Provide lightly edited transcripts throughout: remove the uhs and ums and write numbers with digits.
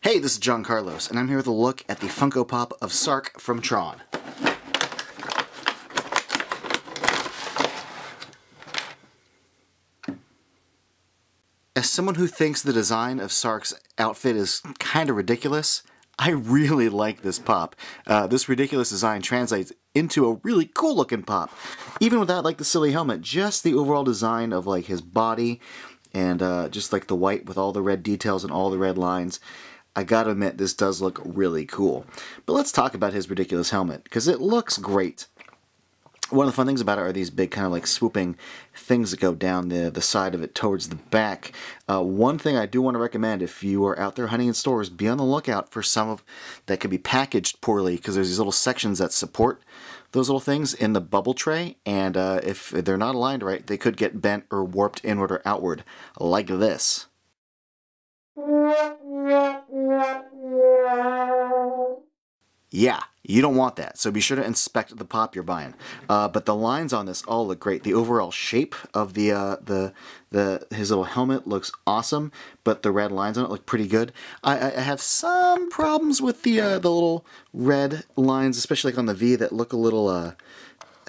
Hey, this is John Carlos, and I'm here with a look at the Funko Pop of Sark from Tron. As someone who thinks the design of Sark's outfit is kind of ridiculous, I really like this pop. This ridiculous design translates into a really cool looking pop. Even without like the silly helmet, just the overall design of like his body and just like the white with all the red details and all the red lines. I gotta admit, this does look really cool. But let's talk about his ridiculous helmet, because it looks great. One of the fun things about it are these big kind of like swooping things that go down the side of it towards the back. One thing I do want to recommend, if you are out there hunting in stores, be on the lookout for some of that could be packaged poorly, because there's these little sections that support those little things in the bubble tray, and if they're not aligned right, they could get bent or warped inward or outward, like this. Yeah, you don't want that, so be sure to inspect the pop you're buying. But the lines on this all look great. The overall shape of his little helmet looks awesome, but the red lines on it look pretty good. I have some problems with the little red lines, especially like on the V, that look a little I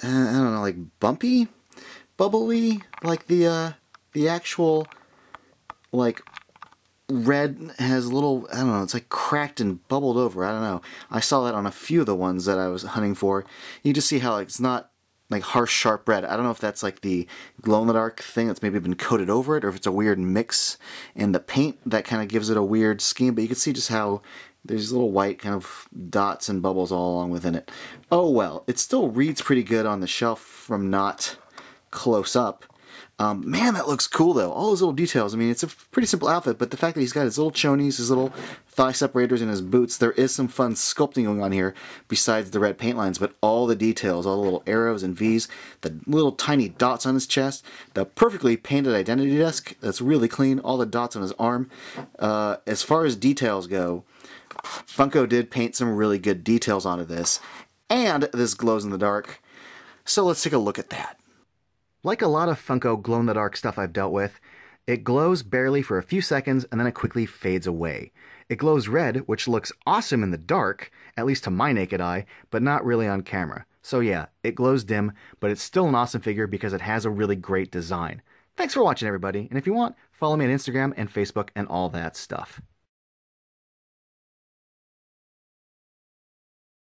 don't know, like bumpy, bubbly, like the actual like red has a little, I don't know, it's like cracked and bubbled over. I don't know. I saw that on a few of the ones that I was hunting for. You just see how like, it's not like harsh, sharp red. I don't know if that's like the glow-in-the-dark thing that's maybe been coated over it, or if it's a weird mix in the paint that kind of gives it a weird scheme. But you can see just how there's little white kind of dots and bubbles all along within it. Oh well, it still reads pretty good on the shelf from not close up. Man, that looks cool though. All those little details. I mean, it's a pretty simple outfit, but the fact that he's got his little chonies, his little thigh separators, and his boots, there is some fun sculpting going on here besides the red paint lines, but all the details, all the little arrows and V's, the little tiny dots on his chest, the perfectly painted identity disc that's really clean, all the dots on his arm. As far as details go, Funko did paint some really good details onto this, and this glows in the dark. So let's take a look at that. Like a lot of Funko glow-in-the-dark stuff I've dealt with, it glows barely for a few seconds and then it quickly fades away. It glows red, which looks awesome in the dark, at least to my naked eye, but not really on camera. So yeah, it glows dim, but it's still an awesome figure because it has a really great design. Thanks for watching, everybody, and if you want, follow me on Instagram and Facebook and all that stuff.